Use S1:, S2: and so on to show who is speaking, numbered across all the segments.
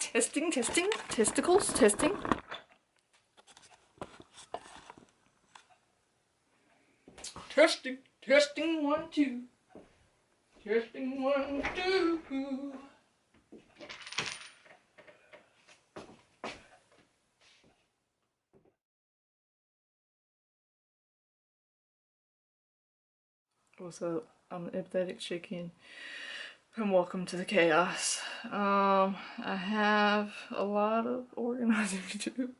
S1: Testing, testicles, testing. Testing, 1, 2. Testing, 1, 2. What's up? I'm the Empathetic Chicken, and welcome to the chaos. I have a lot of organizing to do.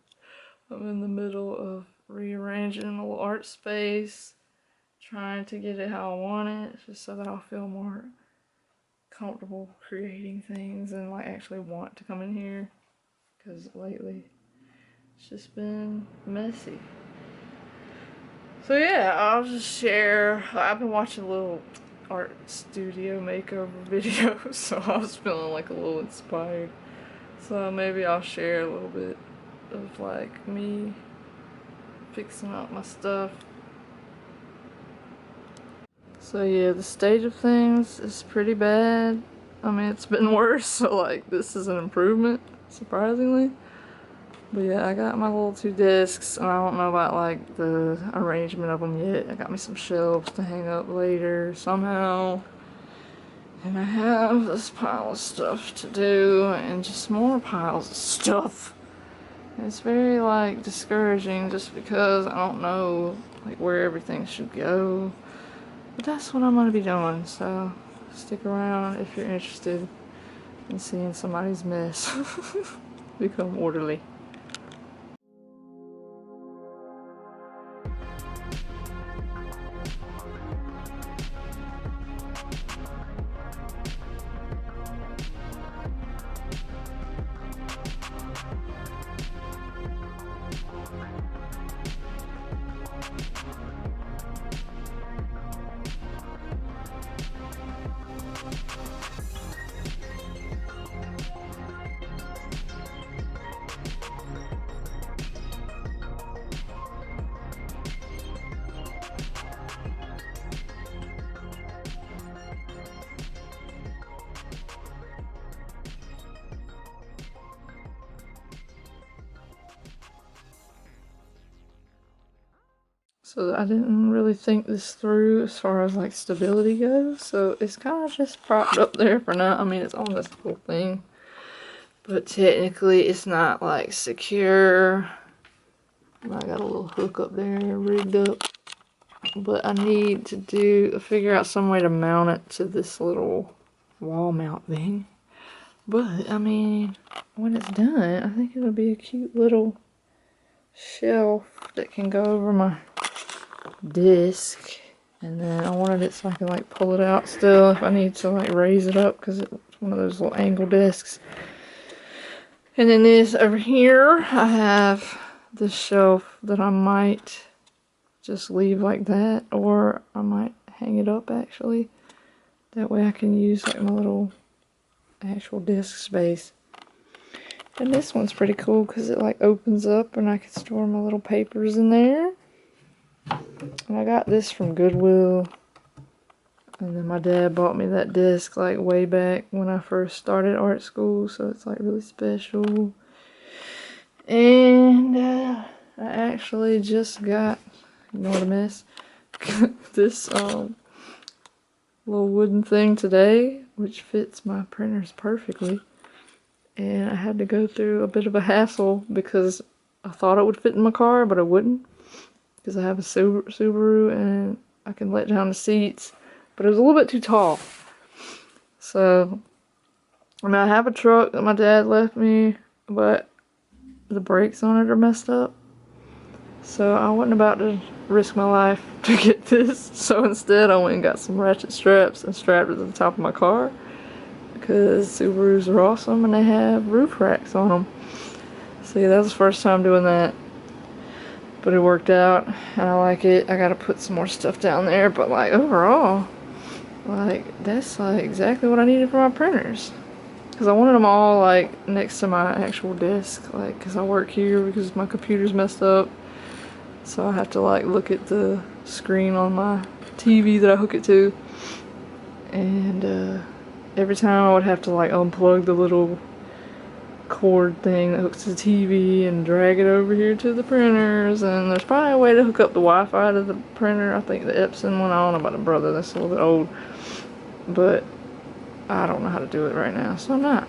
S1: I'm in the middle of rearranging a little art space, trying to get it how I want it, just so that I'll feel more comfortable creating things and like actually want to come in here, because lately it's just been messy. So yeah, I'll just share. I've been watching little art studio makeover videos, so I was feeling like a little inspired. So maybe I'll share a little bit of like me fixing up my stuff. So yeah, the state of things is pretty bad. I mean, it's been worse, so like this is an improvement, surprisingly. But yeah, I got my little 2 desks, and I don't know about like the arrangement of them yet. I got me some shelves to hang up later somehow. And I have this pile of stuff to do, and just more piles of stuff. And it's very like discouraging just because I don't know like where everything should go. But that's what I'm gonna be doing, so stick around if you're interested in seeing somebody's mess become orderly. So I didn't really think this through as far as like stability goes, so it's kind of just propped up there for now. I mean, it's on this whole thing, but technically it's not like secure. I got a little hook up there rigged up, but I need to figure out some way to mount it to this little wall mount thing. But I mean, when it's done, I think it'll be a cute little shelf that can go over my disc, and then I wanted it so I can like pull it out still if I need to like raise it up, because it's one of those little angle discs. And then this over here, I have this shelf that I might just leave like that, or I might hang it up actually. That way I can use like my little actual disc space. And this one's pretty cool because it like opens up and I can store my little papers in there. And I got this from Goodwill, and then my dad bought me that disc like way back when I first started art school, so it's like really special. And I actually just got, ignore the mess, this little wooden thing today, which fits my printers perfectly. And I had to go through a bit of a hassle because I thought it would fit in my car, but it wouldn't. Because I have a Subaru and I can let down the seats, but it was a little bit too tall. So, I mean, I have a truck that my dad left me, but the brakes on it are messed up. So I wasn't about to risk my life to get this. So instead I went and got some ratchet straps and strapped it to the top of my car, because Subarus are awesome and they have roof racks on them. So yeah, that was the first time doing that. But it worked out, and I like it. I gotta put some more stuff down there, but like overall, like that's like exactly what I needed for my printers. Because I wanted them all like next to my actual desk, like because I work here because my computer's messed up. So I have to like look at the screen on my TV that I hook it to. And every time I would have to like unplug the little cord thing that hooks to the TV and drag it over here to the printers. And there's probably a way to hook up the Wi-Fi to the printer. I think the Epson one, I don't know about the brother, that's a little bit old, but I don't know how to do it right now, so I'm not.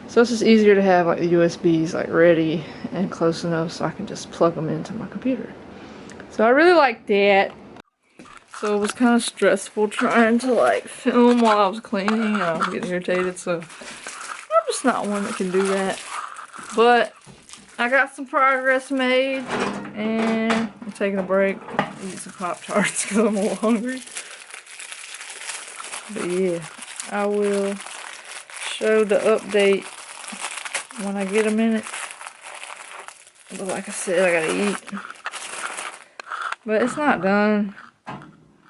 S1: So it's just easier to have like the USBs like ready and close enough so I can just plug them into my computer. So I really like that. So it was kind of stressful trying to like film while I was cleaning. I was getting irritated, so I'm just not one that can do that. But I got some progress made, and I'm taking a break, eat some Pop-Tarts because I'm a little hungry. But yeah, I will show the update when I get a minute. But like I said, I gotta eat. But it's not done.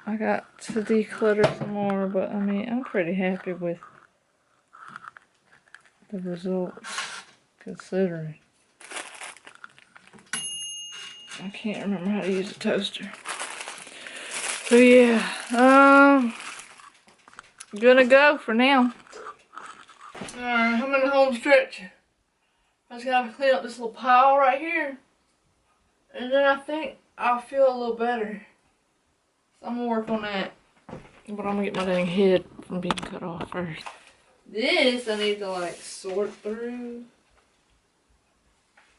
S1: I got to declutter some more, but I mean, I'm pretty happy with the results, considering. I can't remember how to use a toaster. So yeah, gonna go for now. Alright, I'm in the home stretch. I just gotta clean up this little pile right here. And then I think I'll feel a little better. So I'm gonna work on that. But I'm gonna get my dang head from being cut off first. This I need to like sort through.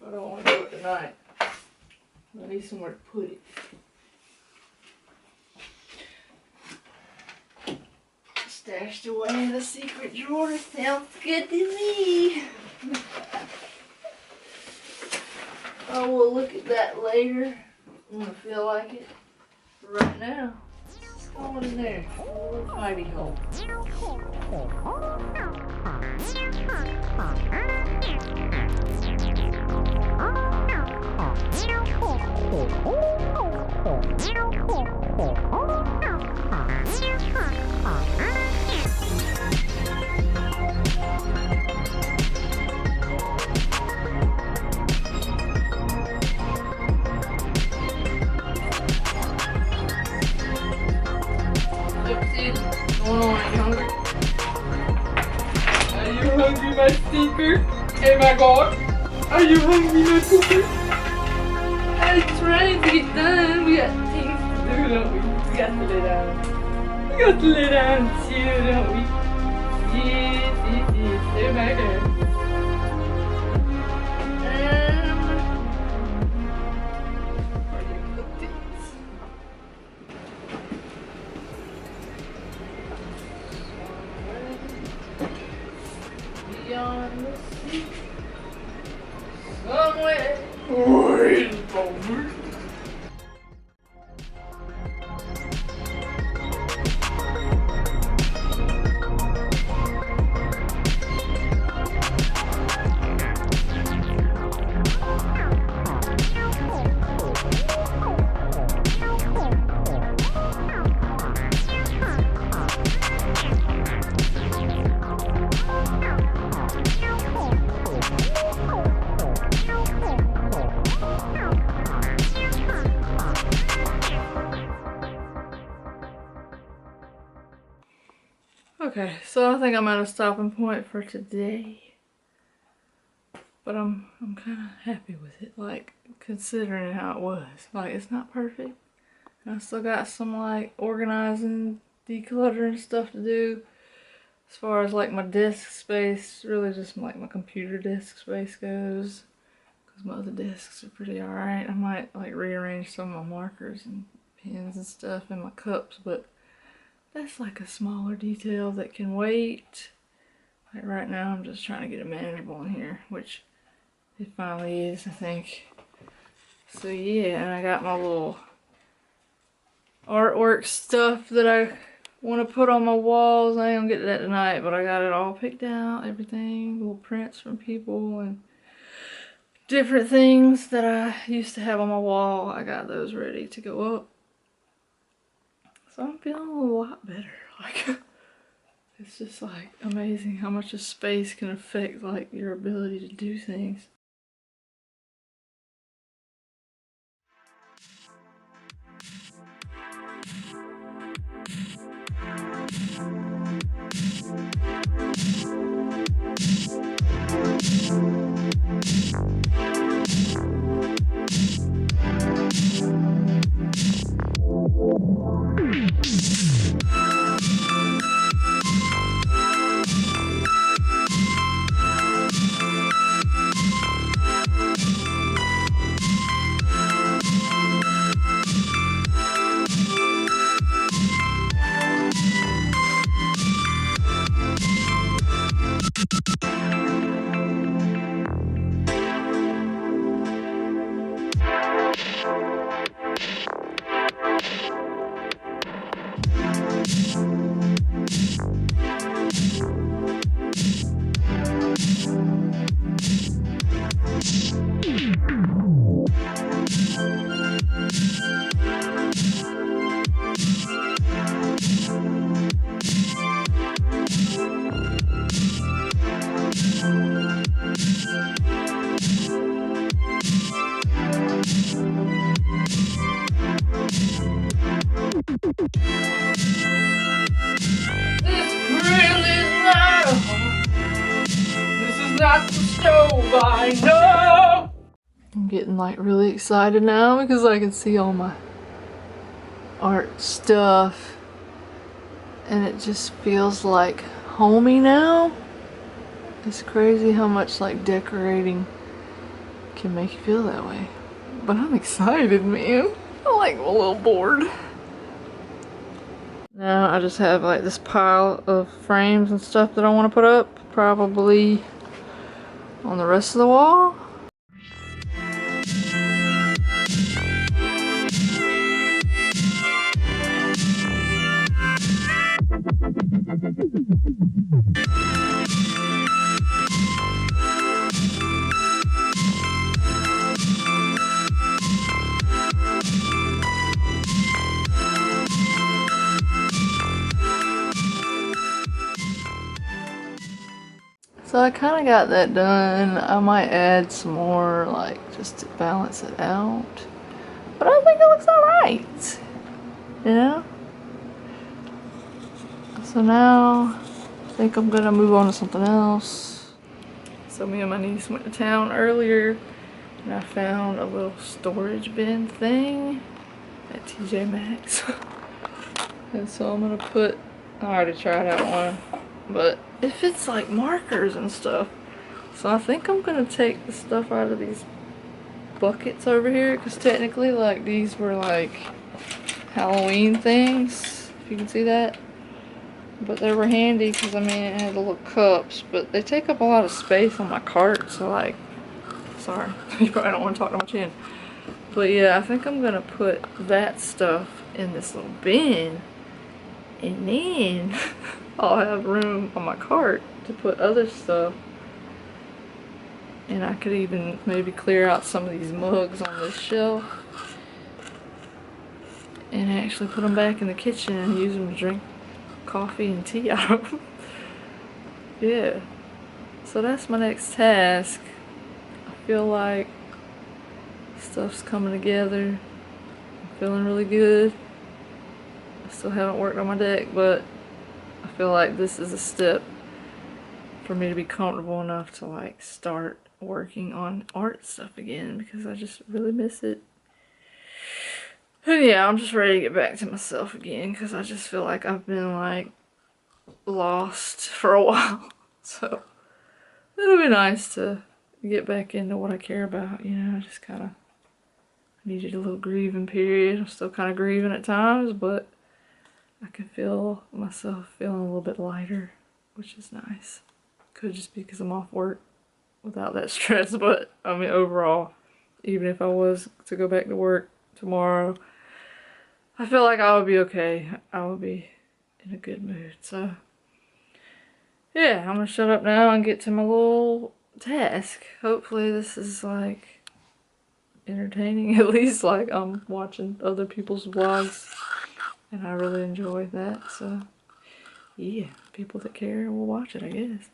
S1: I don't want to do it tonight. I need somewhere to put it. Stashed away in the secret drawer. Sounds good to me. I will look at that later when I feel like it. But right now, it's going in there. A little hidey hole. Are you hungry, my stinker? Oh my god. Are you hungry, my cooker? I'm trying to get done. We got things to do, don't we? We got to lay down. We got to lay down and chill, don't we? Yes. Oh my god. Where do you put these? Beyond the sea, somewhere. Wait, over. Okay, so I think I'm at a stopping point for today. But I'm kind of happy with it, like, considering how it was. Like, it's not perfect. I still got some, like, organizing, decluttering stuff to do. As far as, like, my desk space, really just, like, my computer desk space goes. Because my other desks are pretty alright. I might, like, rearrange some of my markers and pens and stuff in my cups, but that's like a smaller detail that can wait. Like right now I'm just trying to get it manageable in here, which it finally is, I think. So yeah, and I got my little artwork stuff that I want to put on my walls. I ain't gonna get to that tonight, but I got it all picked out, everything, little prints from people and different things that I used to have on my wall. I got those ready to go up. So I'm feeling a lot better. Like, it's just like amazing how much a space can affect like your ability to do things. Not the stove, I know! I'm getting like really excited now because I can see all my art stuff and it just feels like homey now. It's crazy how much like decorating can make you feel that way. But I'm excited, man. I'm like a little bored. Now I just have like this pile of frames and stuff that I want to put up, probably on the rest of the wall. So I kind of got that done. I might add some more, like, just to balance it out. But I think it looks alright. You know? So now, I think I'm gonna move on to something else. So me and my niece went to town earlier, and I found a little storage bin thing at TJ Maxx. And so I'm gonna put, I already tried that one, but it fits like markers and stuff. So I think I'm gonna take the stuff out of these buckets over here, because technically like these were like Halloween things, if you can see that. But they were handy because I mean it had the little cups, but they take up a lot of space on my cart, so like, sorry, you probably don't want to talk to my chin. But yeah, I think I'm gonna put that stuff in this little bin, and then I'll have room on my cart to put other stuff. And I could even maybe clear out some of these mugs on this shelf and actually put them back in the kitchen and use them to drink coffee and tea out of them. Yeah. So that's my next task. I feel like stuff's coming together. I'm feeling really good. I still haven't worked on my deck, but I feel like this is a step for me to be comfortable enough to like start working on art stuff again, because I just really miss it. And yeah, I'm just ready to get back to myself again, because I just feel like I've been like lost for a while. So it'll be nice to get back into what I care about, you know. I just kind of needed a little grieving period. I'm still kind of grieving at times, but I can feel myself feeling a little bit lighter, which is nice. Could just be because I'm off work without that stress, but I mean overall, even if I was to go back to work tomorrow, I feel like I would be okay. I would be in a good mood. So yeah, I'm gonna shut up now and get to my little task. Hopefully this is like entertaining, at least like I'm watching other people's vlogs and I really enjoy that. So yeah, people that care will watch it, I guess.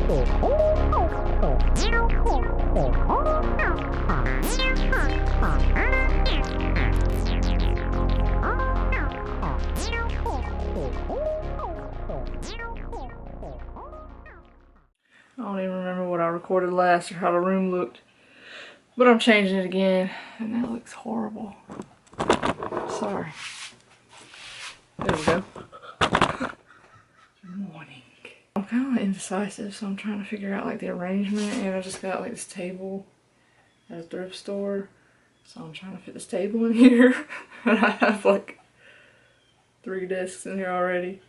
S1: I don't even remember what I recorded last or how the room looked. But I'm changing it again, and that looks horrible. Sorry. There we go. Good morning. I'm kind of indecisive, so I'm trying to figure out like the arrangement, and I just got like this table at a thrift store. So I'm trying to fit this table in here, and I have like 3 desks in here already.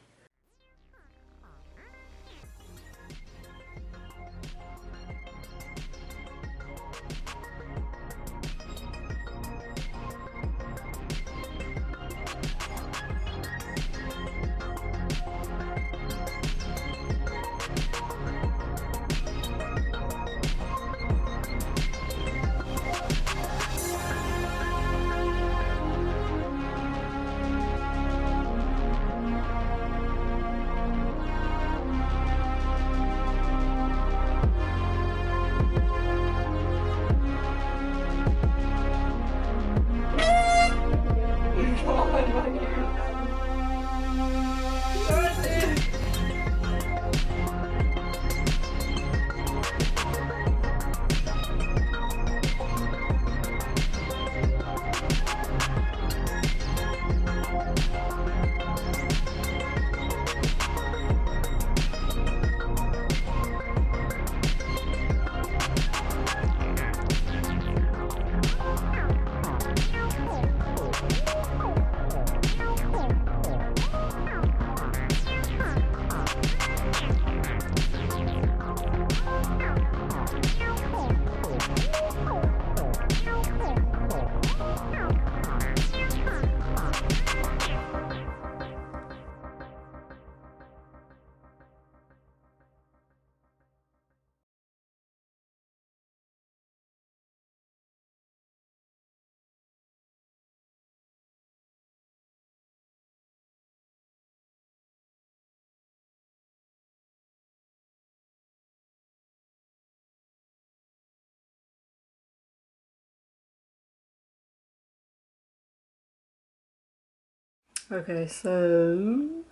S1: Okay, so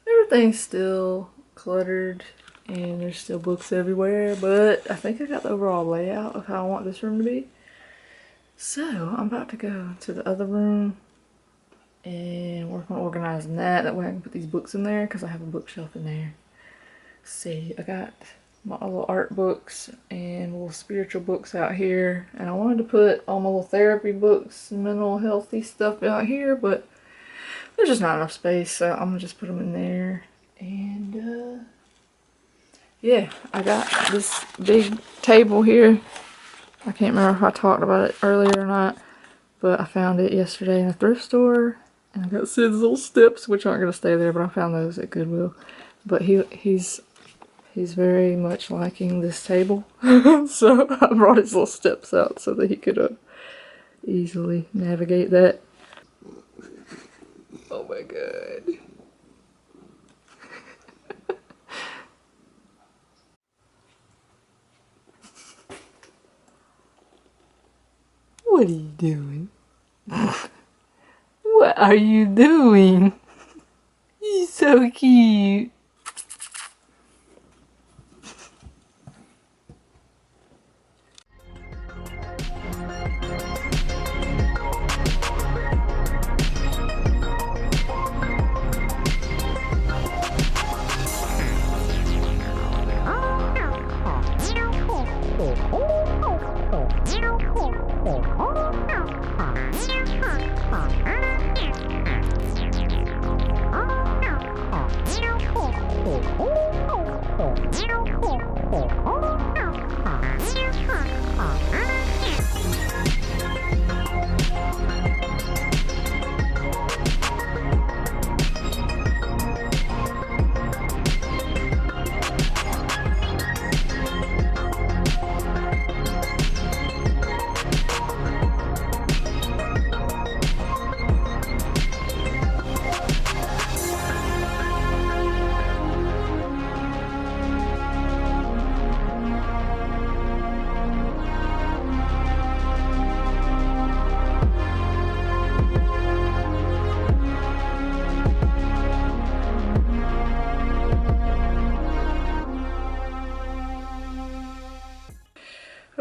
S1: everything's still cluttered and there's still books everywhere, but I think I got the overall layout of how I want this room to be. So I'm about to go to the other room and work on organizing that. That way I can put these books in there because I have a bookshelf in there. See, I got my little art books and little spiritual books out here, and I wanted to put all my little therapy books and mental healthy stuff out here, but there's just not enough space, so I'm gonna just put them in there. And yeah, I got this big table here. I can't remember if I talked about it earlier or not, but I found it yesterday in a thrift store, and I got Sid's little steps, which aren't gonna stay there, but I found those at Goodwill. But he's very much liking this table, so I brought his little steps out so that he could easily navigate that. Oh my god. What are you doing? What are you doing? You're so cute.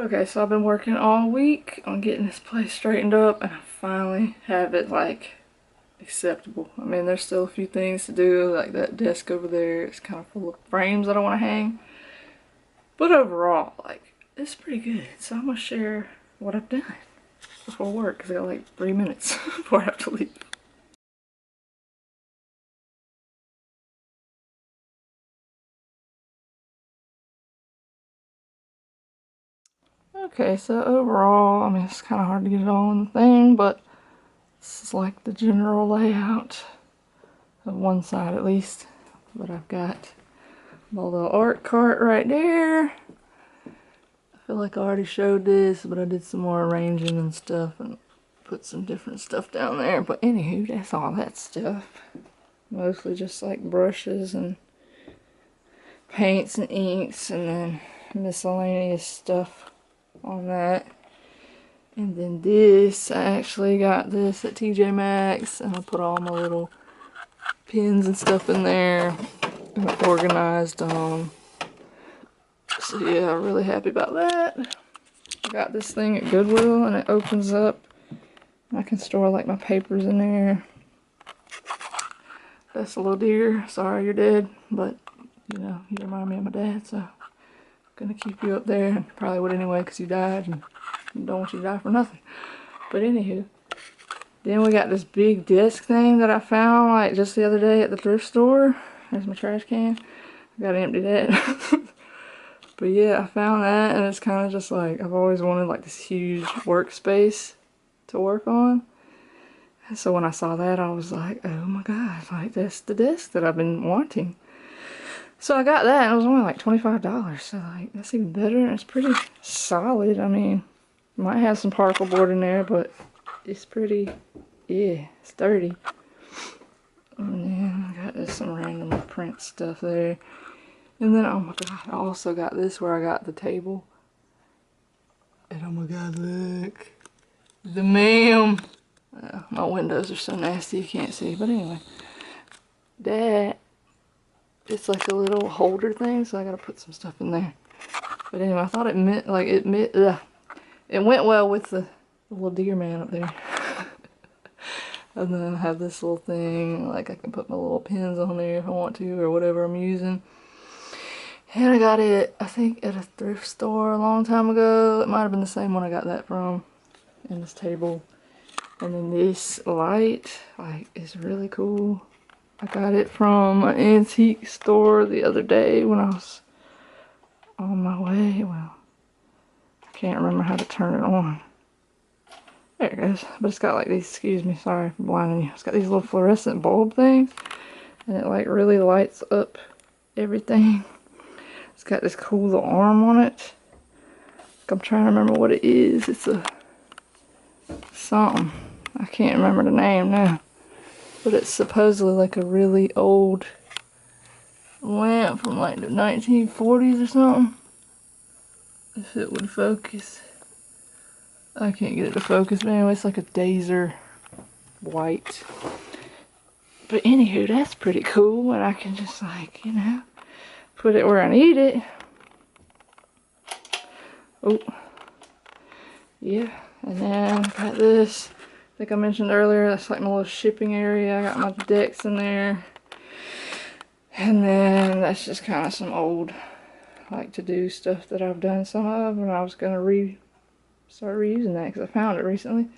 S1: Okay, so I've been working all week on getting this place straightened up, and I finally have it like acceptable. I mean, there's still a few things to do, like that desk over there. It's kind of full of frames that I want to hang. But overall, like, it's pretty good. So I'm gonna share what I've done before work, because I got like 3 minutes before I have to leave. Okay, so overall, I mean, it's kind of hard to get it all in the thing, but this is like the general layout of one side at least. But I've got my little art cart right there. I feel like I already showed this, but I did some more arranging and stuff and put some different stuff down there. But anywho, that's all that stuff. Mostly just like brushes and paints and inks, and then miscellaneous stuff on that. And then this, I actually got this at TJ Maxx, and I put all my little pins and stuff in there and organized them. So yeah, I'm really happy about that. I got this thing at Goodwill, and it opens up. I can store like my papers in there. That's a little deer. Sorry you're dead, but you know, you remind me of my dad, so I'm gonna keep you up there. Probably would anyway, because you died, and I don't want you to die for nothing. But anywho, then we got this big desk thing that I found like just the other day at the thrift store. There's my trash can. I gotta empty that. But yeah, I found that, and it's kind of just like, I've always wanted like this huge workspace to work on. And so when I saw that, I was like, oh my god, like that's the desk that I've been wanting. So I got that, and it was only like $25. So like, that's even better, and it's pretty solid. I mean, might have some particle board in there, but it's pretty, yeah, sturdy. And then I got some random print stuff there. And then, oh my god, I also got this where I got the table. And oh my god, look. The ma'am. My windows are so nasty you can't see. But anyway, that, it's like a little holder thing, so I gotta put some stuff in there. But anyway, I thought it meant, like, it went well with the little deer man up there. And then I have this little thing, like I can put my little pins on there if I want to, or whatever I'm using. And I got it, I think, at a thrift store a long time ago. It might have been the same one I got that from. And this table. And then this light, like, is really cool. I got it from an antique store the other day when I was on my way. Well, I can't remember how to turn it on. There it goes. But it's got like these, excuse me, sorry for blinding you. It's got these little fluorescent bulb things. And it like really lights up everything. It's got this cool little arm on it. I'm trying to remember what it is. It's a something. I can't remember the name now. But it's supposedly like a really old lamp from like the 1940s or something. If it would focus. I can't get it to focus, but anyway, it's like a dazer white. But anywho, that's pretty cool, and I can just like, you know, put it where I need it. Oh, yeah, and then I got this. I think I mentioned earlier, that's like my little shipping area. I got my decks in there. And then that's just kind of some old, like, to-do stuff that I've done some of, and I was going to start reusing that because I found it recently.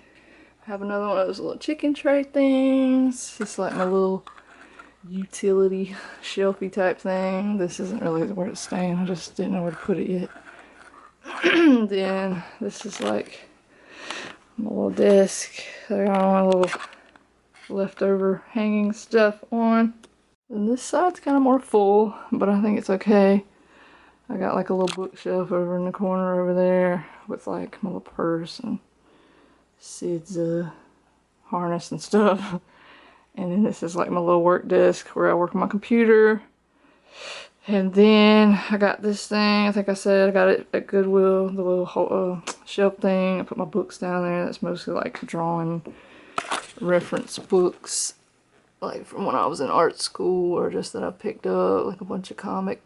S1: I have another one of those little chicken tray things. It's like my little utility shelfy type thing. This isn't really where it's staying. I just didn't know where to put it yet. Then this is like my little desk. I got all my little leftover hanging stuff on. And this side's kind of more full, but I think it's okay. I got like a little bookshelf over in the corner over there with like my little purse and Sid's harness and stuff. And then this is like my little work desk where I work on my computer. And then I got this thing, I think I said I got it at Goodwill, the little shelf thing. I put my books down there. That's mostly like drawing reference books, like from when I was in art school, or just that I picked up, like a bunch of comic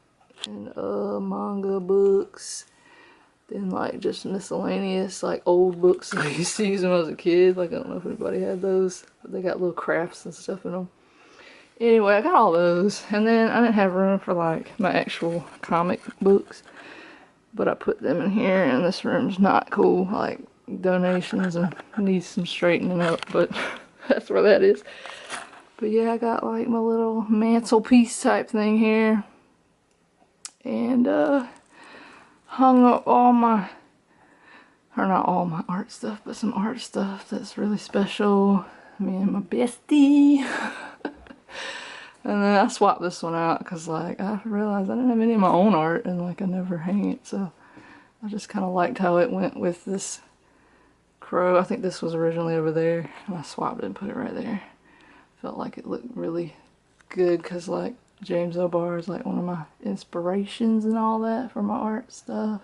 S1: and manga books. Then like just miscellaneous like old books that I used to use when I was a kid. Like I don't know if anybody had those, but they got little crafts and stuff in them. Anyway, I got all those, and then I didn't have room for like my actual comic books, but I put them in here, and this room's not cool. Like donations and needs some straightening up, but that's where that is. But yeah, I got like my little mantelpiece type thing here, and hung up all my, or not all my art stuff, but some art stuff that's really special. Me and my bestie. And then I swapped this one out because like I realized I didn't have any of my own art, and like I never hang it, so I just kind of liked how it went with this crow. I think this was originally over there, and I swapped it and put it right there. Felt like it looked really good because like James O'Barr is like one of my inspirations and all that for my art stuff.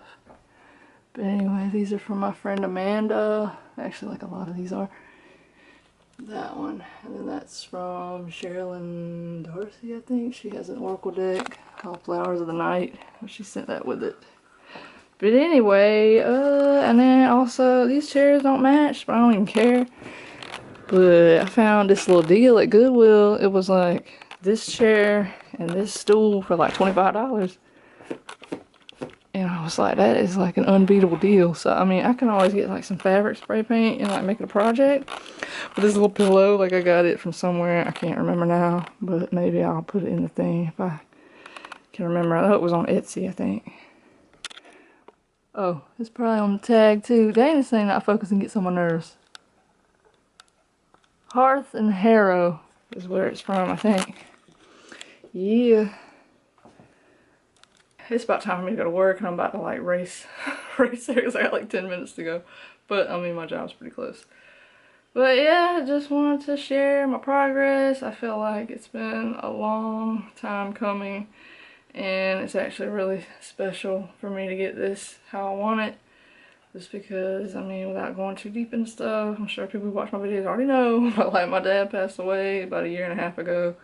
S1: But anyway, these are from my friend Amanda. Actually, like a lot of these are. That one, and then that's from Sherilyn Darcy, I think. She has an oracle deck called Flowers of the Night. She sent that with it. But anyway, and then also these chairs don't match, but I don't even care. But I found this little deal at Goodwill. It was like this chair and this stool for like $25. And I was like, that is like an unbeatable deal. So, I mean, I can always get like some fabric spray paint and like make it a project. But this little pillow, like I got it from somewhere. I can't remember now. But maybe I'll put it in the thing if I can remember. I know it was on Etsy, I think. Oh, it's probably on the tag too. Dang, this thing not focusing gets on my nerves. Hearth and Harrow is where it's from, I think. Yeah. It's about time for me to go to work, and I'm about to like race there because I got like 10 minutes to go. But I mean, my job's pretty close. But yeah, I just wanted to share my progress. I feel like it's been a long time coming, and it's actually really special for me to get this how I want it. Just because, I mean, without going too deep into stuff, I'm sure people who watch my videos already know, but like my dad passed away about 1.5 years ago.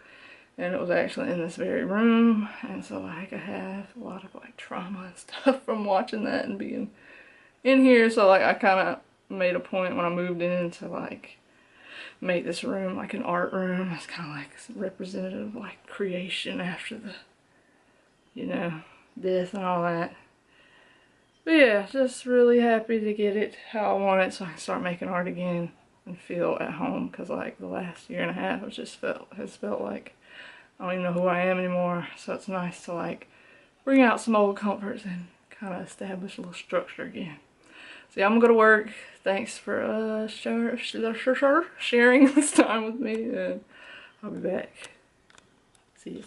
S1: And it was actually in this very room, and so like I have a lot of like trauma and stuff from watching that and being in here. So like I kind of made a point when I moved in to like make this room like an art room. It's kind of like representative of like creation after the, you know, death and all that. But yeah, just really happy to get it how I want it so I can start making art again and feel at home, because like the last 1.5 years it just has felt like I don't even know who I am anymore, so it's nice to like bring out some old comforts and kind of establish a little structure again. So yeah, I'm gonna go to work. Thanks for sharing this time with me, and I'll be back. See you.